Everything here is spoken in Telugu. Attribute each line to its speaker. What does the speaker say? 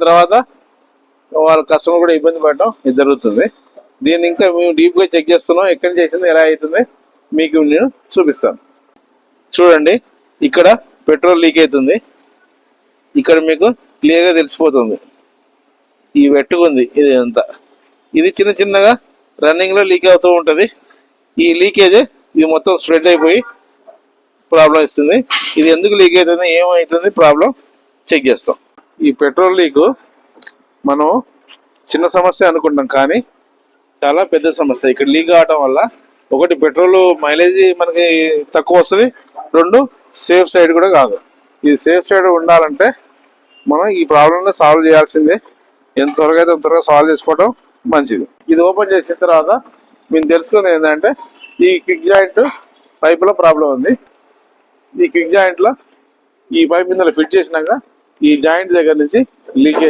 Speaker 1: తర్వాత వాళ్ళ కస్టమర్ కూడా ఇబ్బంది పడటం ఇది జరుగుతుంది. దీన్ని ఇంకా మేము డీప్గా చెక్ చేస్తున్నాం, ఎక్కడ చేసింది ఎలా అవుతుంది మీకు నేను చూపిస్తాను. చూడండి, ఇక్కడ పెట్రోల్ లీక్ అవుతుంది. ఇక్కడ మీకు క్లియర్గా తెలిసిపోతుంది ఈ వెట్టుకుంది. ఇది అంతా ఇది చిన్న చిన్నగా రన్నింగ్లో లీక్ అవుతూ ఉంటుంది. ఈ లీకేజ్ ఇది మొత్తం స్ప్రెడ్ అయిపోయి ప్రాబ్లం ఇస్తుంది. ఇది ఎందుకు లీక్ అవుతుంది, ఏమవుతుంది ప్రాబ్లం చెక్ చేస్తాం. ఈ పెట్రోల్ లీకు మనం చిన్న సమస్య అనుకుంటాం, కానీ చాలా పెద్ద సమస్య. ఇక్కడ లీక్ అవడం వల్ల ఒకటి పెట్రోల్ మైలేజ్ మనకి తక్కువ వస్తుంది, రెండు సేఫ్ సైడ్ కూడా కాదు. ఇది సేఫ్ సైడ్ ఉండాలంటే మనం ఈ ప్రాబ్లమ్ని సాల్వ్ చేయాల్సిందే. ఎంత త్వరగా అయితే త్వరగా సాల్వ్ చేసుకోవడం మంచిది. ఇది ఓపెన్ చేసిన తర్వాత మేము తెలుసుకుంది ఏంటంటే ఈ క్విక్ జాయింట్ పైపులో ప్రాబ్లం ఉంది. ఈ క్విక్ జాయింట్లో ఈ పైప్ ఇందులో ఫిట్ చేసినాక ఈ జాయింట్ దగ్గర నుంచి లీకేజ్